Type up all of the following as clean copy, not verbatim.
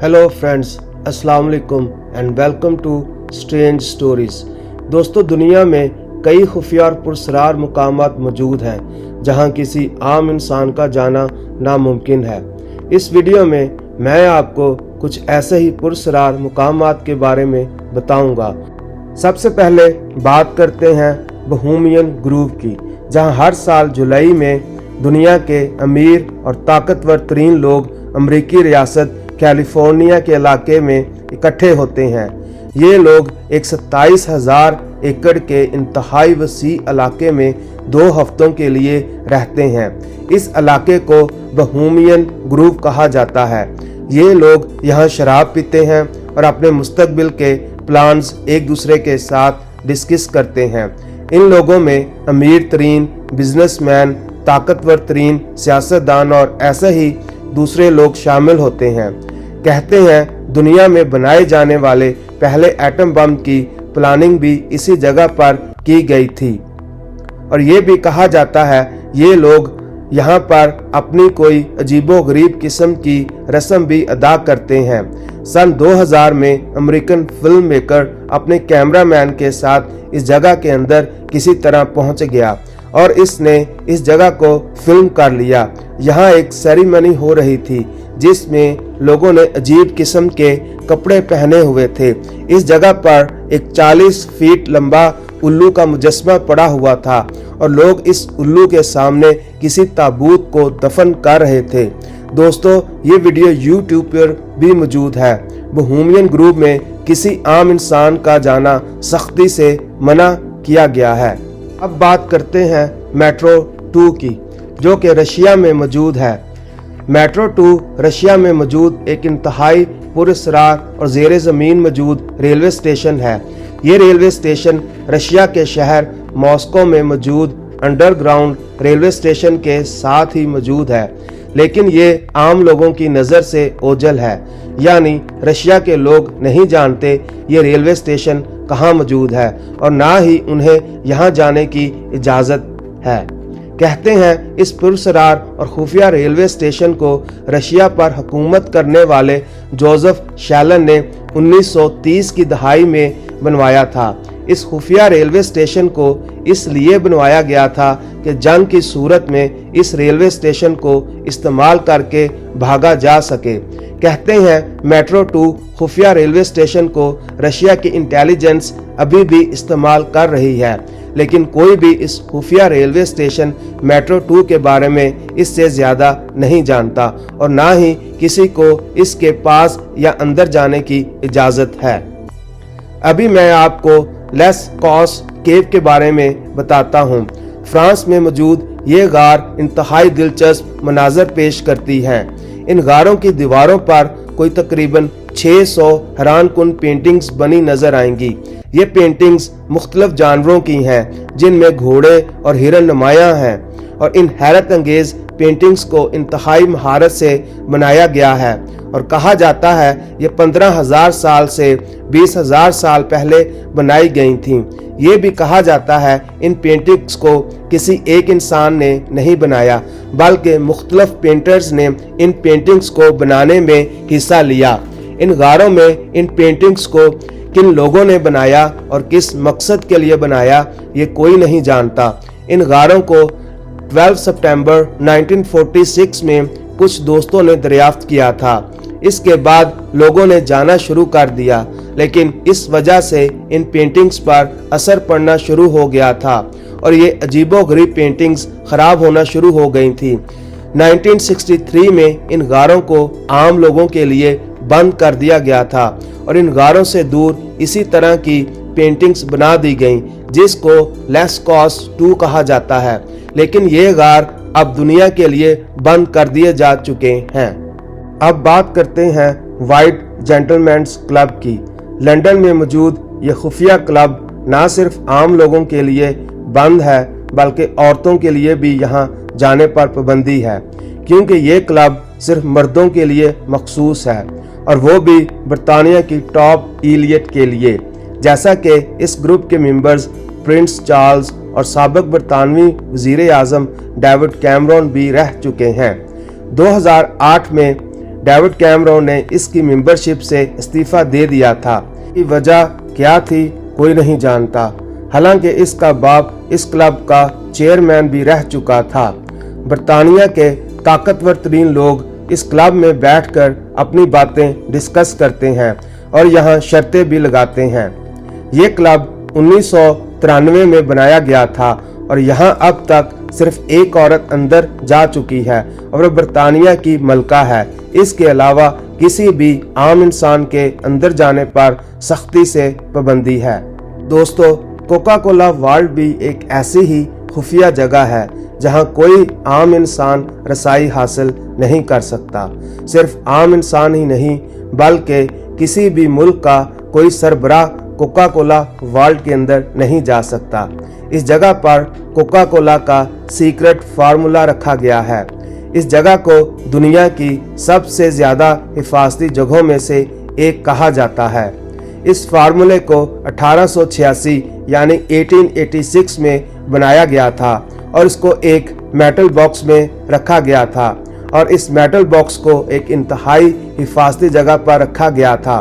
Hello friends, अस्सलाम वालेकुम and welcome to strange stories. दोस्तों, दुनिया में कई खुफिया और पुरसरार मुकामात मौजूद हैं जहां किसी आम इंसान का जाना नामुमकिन है। इस वीडियो में मैं आपको कुछ ऐसे ही पुरसरार मुकामात के बारे में बताऊंगा। सबसे पहले बात करते हैं बोहेमियन ग्रूव की, जहां हर साल जुलाई में दुनिया के अमीर और ताकतवर तरीन लोग अमरीकी रियासत कैलिफोर्निया के इलाके में इकट्ठे होते हैं। ये लोग एक 27,000 एकड़ के इंतहाई वसी इलाके में 2 हफ्तों के लिए रहते हैं। इस इलाके को बोहेमियन ग्रूव कहा जाता है। ये लोग यहाँ शराब पीते हैं और अपने मुस्तकबिल के प्लान्स एक दूसरे के साथ डिस्कस करते हैं। इन लोगों में अमीर तरीन बिजनेसमैन, ताकतवर तरीन सियासतदान और ऐसे ही दूसरे लोग शामिल होते हैं। कहते हैं दुनिया में बनाए जाने वाले पहले एटम बम की प्लानिंग भी इसी जगह पर की गई थी और ये भी कहा जाता है ये लोग यहाँ पर अपनी कोई अजीबोगरीब किस्म की रस्म भी अदा करते हैं। सन 2000 में अमेरिकन फिल्म मेकर अपने कैमरामैन के साथ इस जगह के अंदर किसी तरह पहुँच गया और इसने इस जगह को फिल्म कर लिया। यहाँ एक सेरेमनी हो रही थी जिसमें लोगों ने अजीब किस्म के कपड़े पहने हुए थे। इस जगह पर एक 40 फीट लंबा उल्लू का मुजस्मा पड़ा हुआ था और लोग इस उल्लू के सामने किसी ताबूत को दफन कर रहे थे। दोस्तों, ये वीडियो YouTube पर भी मौजूद है। बोहेमियन ग्रूव में किसी आम इंसान का जाना सख्ती से मना किया गया है। अब बात करते हैं मेट्रो 2 की, जो कि रशिया में मौजूद है। मेट्रो 2 रशिया में मौजूद एक इंतहाई पुरअसरार और ज़ेरे ज़मीन मौजूद रेलवे स्टेशन है। ये रेलवे स्टेशन रशिया के शहर मॉस्को में मौजूद अंडरग्राउंड रेलवे स्टेशन के साथ ही मौजूद है, लेकिन ये आम लोगों की नज़र से ओझल है, यानी रशिया के लोग नहीं जानते ये रेलवे स्टेशन कहाँ मौजूद है और ना ही उन्हें यहाँ जाने की इजाज़त है। कहते हैं इस पुरसरार और खुफिया रेलवे स्टेशन को रशिया पर हुकूमत करने वाले जोसेफ स्टालिन ने 1930 की दहाई में बनवाया था। इस खुफिया रेलवे स्टेशन को इसलिए बनवाया गया था कि जंग की सूरत में इस रेलवे स्टेशन को इस्तेमाल करके भागा जा सके। कहते हैं मेट्रो 2 खुफिया रेलवे स्टेशन को रशिया की इंटेलिजेंस अभी भी इस्तेमाल कर रही है, लेकिन कोई भी इस खुफिया रेलवे स्टेशन मेट्रो 2 के बारे में इससे ज़्यादा नहीं जानता और ना ही किसी को इसके पास या अंदर जाने की इजाज़त है। अभी मैं आपको लेस कॉस केव के बारे में बताता हूँ। फ्रांस में मौजूद ये गार इंतहाई दिलचस्प मनाजर पेश करती हैं। इन गारों की दीवारों पर कोई तकरीबन 600 हैरानकुन पेंटिंग्स बनी नजर आएंगी। ये पेंटिंग्स मुख्तलिफ जानवरों की हैं, जिनमें घोड़े और हिरन नुमायां हैं, और इन हैरत अंगेज पेंटिंग्स को इंतहाई महारत से बनाया गया है और कहा जाता है ये 15,000 साल से 20,000 साल पहले बनाई गई थीं। ये भी कहा जाता है इन पेंटिंग्स को किसी एक इंसान ने नहीं बनाया, बल्कि मुख्तलिफ पेंटर्स ने इन पेंटिंग्स को बनाने में हिस्सा लिया। इन गारों में इन पेंटिंग्स को किन लोगों ने बनाया और किस मकसद के लिए बनाया, ये कोई नहीं जानता। इन गारों को 12 सितंबर 1946 में कुछ दोस्तों ने दरियाफ्त किया था। इसके बाद लोगों ने जाना शुरू कर दिया, लेकिन इस वजह से इन पेंटिंग्स पर असर पड़ना शुरू हो गया था और ये अजीबोगरीब पेंटिंग्स खराब होना शुरू हो गई थी। 1963 में इन गारों को आम लोगों के लिए बंद कर दिया गया था और इन गारों से दूर इसी तरह की पेंटिंग्स बना दी गईं, जिसको लेस कॉस 2 कहा जाता है, लेकिन ये गार अब दुनिया के लिए बंद कर दिए जा चुके हैं। अब बात करते हैं व्हाइट जेंटलमैन्स क्लब की। लंदन में मौजूद ये खुफिया क्लब ना सिर्फ आम लोगों के लिए बंद है, बल्कि औरतों के लिए भी यहाँ जाने पर पाबंदी है, क्योंकि ये क्लब सिर्फ मर्दों के लिए मखसूस है और वो भी बरतानिया की टॉप इलियट के लिए। जैसा कि इस ग्रुप के मेंबर्स प्रिंस चार्ल्स और साबिक बरतानवी वजीर आज़म डेविड कैमरॉन भी रह चुके हैं। 2008 में डेविड कैमरन ने इसकी मेंबरशिप से इस्तीफा दे दिया था। इसकी वजह क्या थी कोई नहीं जानता। हालांकि इसका बाप इस क्लब का चेयरमैन भी रह चुका था। बरतानिया के ताकतवर तरीन लोग इस क्लब में बैठकर अपनी बातें डिस्कस करते हैं और यहाँ शर्तें भी लगाते हैं। ये क्लब 1993 में बनाया गया था और यहाँ अब तक सिर्फ एक औरत अंदर जा चुकी है और वो बरतानिया की मलका है। इसके अलावा किसी भी आम इंसान के अंदर जाने पर सख्ती से पाबंदी है। दोस्तों, कोका कोला वर्ल्ड भी एक ऐसी ही खुफिया जगह है जहां कोई आम इंसान रसाई हासिल नहीं कर सकता। सिर्फ आम इंसान ही नहीं बल्कि किसी भी मुल्क का कोई सरबराह कोका कोला वर्ल्ड के अंदर नहीं जा सकता। इस जगह पर कोका कोला का सीक्रेट फार्मूला रखा गया है। इस जगह को दुनिया की सबसे ज़्यादा हिफाजती जगहों में से एक कहा जाता है। इस फार्मूले को 1886 यानी 1886 में बनाया गया था और इसको एक मेटल बॉक्स में रखा गया था और इस मेटल बॉक्स को एक इंतहाई हिफाजती जगह पर रखा गया था।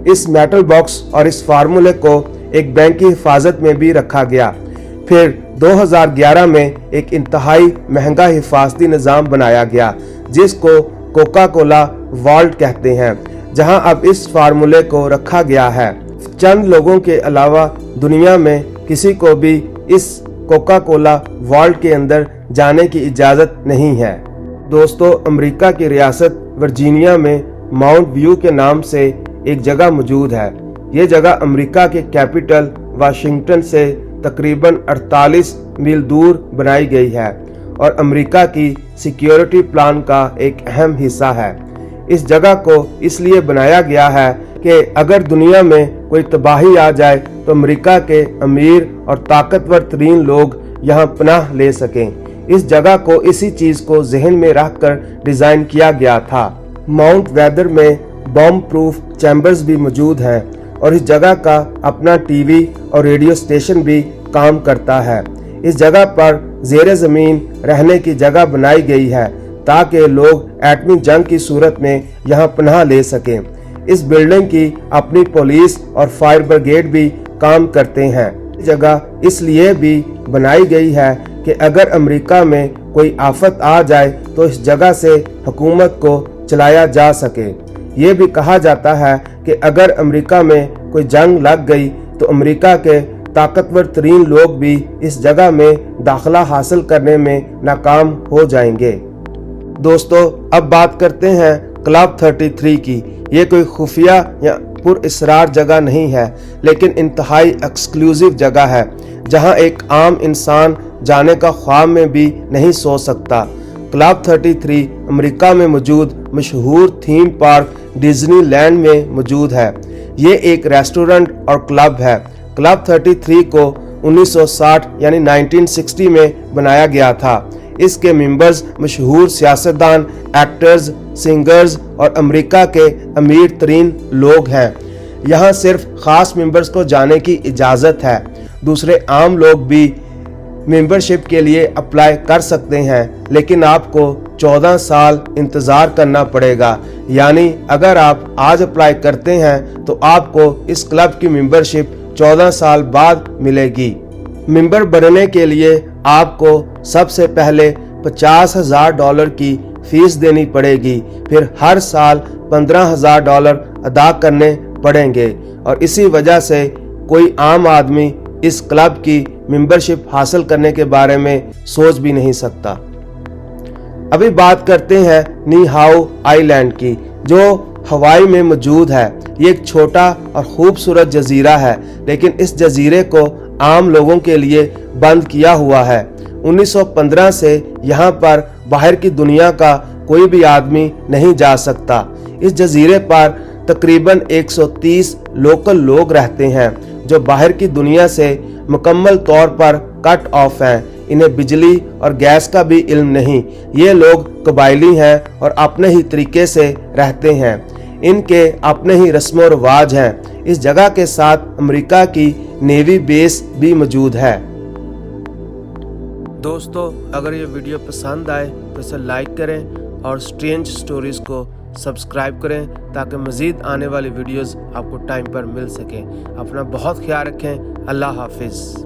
इस मेटल बॉक्स और इस फार्मूले को एक बैंक की हिफाजत में भी रखा गया। फिर 2011 में एक इंतहाई महंगा हिफाजती निज़ाम बनाया गया जिसको कोका कोला वर्ल्ड कहते हैं, जहां अब इस फार्मूले को रखा गया है। चंद लोगों के अलावा दुनिया में किसी को भी इस कोका कोला वर्ल्ड के अंदर जाने की इजाज़त नहीं है। दोस्तों, अमेरिका की रियासत वर्जीनिया में माउंट व्यू के नाम से एक जगह मौजूद है। ये जगह अमेरिका के कैपिटल वाशिंगटन से तकरीबन 48 मील दूर बनाई गई है और अमेरिका की सिक्योरिटी प्लान का एक अहम हिस्सा है। इस जगह को इसलिए बनाया गया है कि अगर दुनिया में कोई तबाही आ जाए तो अमेरिका के अमीर और ताकतवर तरीन लोग यहाँ पनाह ले सकें। इस जगह को इसी चीज़ को जहन में रखकर डिज़ाइन किया गया था। माउंट वेदर में बॉम्ब प्रूफ चैम्बर्स भी मौजूद हैं और इस जगह का अपना टीवी और रेडियो स्टेशन भी काम करता है। इस जगह पर ज़ेरे ज़मीन रहने की जगह बनाई गई है ताकि लोग एटमी जंग की सूरत में यहाँ पनाह ले सकें। इस बिल्डिंग की अपनी पुलिस और फायर ब्रिगेड भी काम करते हैं। जगह इसलिए भी बनाई गई है कि अगर अमेरिका में कोई आफत आ जाए तो इस जगह से हुकूमत को चलाया जा सके। ये भी कहा जाता है कि अगर अमेरिका में कोई जंग लग गई तो अमेरिका के ताकतवर तरीन लोग भी इस जगह में दाखिला हासिल करने में नाकाम हो जाएंगे। दोस्तों, अब बात करते हैं क्लब 33 की। ये कोई खुफिया या पुरअसरार जगह नहीं है, लेकिन इंतहाई एक्सक्लूसिव जगह है जहां एक आम इंसान जाने का ख्वाब में भी नहीं सोच सकता। क्लब 33 अमेरिका में मौजूद मशहूर थीम पार्क डिज्नीलैंड में मौजूद है। ये एक रेस्टोरेंट और क्लब है। क्लब 33 को 1960 यानी 1960 में बनाया गया था। इसके मेंबर्स मशहूर सियासतदान, एक्टर्स, सिंगर्स और अमेरिका के अमीर तरीन लोग हैं। यहाँ सिर्फ खास मेंबर्स को जाने की इजाज़त है। दूसरे आम लोग भी मेंबरशिप के लिए अप्लाई कर सकते हैं, लेकिन आपको 14 साल इंतज़ार करना पड़ेगा। यानी अगर आप आज अप्लाई करते हैं तो आपको इस क्लब की मेंबरशिप 14 साल बाद मिलेगी। मेंबर बनने के लिए आपको सबसे पहले $50,000 की फीस देनी पड़ेगी, फिर हर साल $15,000 अदा करने पड़ेंगे और इसी वजह से कोई आम आदमी इस क्लब की मेंबरशिप हासिल करने के बारे में सोच भी नहीं सकता। अभी बात करते हैं नीहाओ आइलैंड की, जो हवाई में मौजूद है। ये एक छोटा और खूबसूरत जजीरा है, लेकिन इस जजीरे को आम लोगों के लिए बंद किया हुआ है। 1915 से यहाँ पर बाहर की दुनिया का कोई भी आदमी नहीं जा सकता। इस जजीरे पर तकरीबन 130 लोकल लोग रहते हैं जो बाहर की दुनिया से मुकम्मल तौर पर कट ऑफ हैं। इन्हें बिजली और गैस का भी इल्म नहीं। ये लोग कबायली हैं और अपने ही तरीके से रहते हैं। इनके अपने ही रस्म व रिवाज हैं। इस जगह के साथ अमेरिका की नेवी बेस भी मौजूद है। दोस्तों, अगर ये वीडियो पसंद आए तो इसे लाइक करें और स्ट्रेंज स्टोरीज को سبسکرائب کریں تاکہ مزید آنے والی ویڈیوز آپ کو ٹائم پر مل سکیں۔ اپنا بہت خیال رکھیں۔ اللہ حافظ۔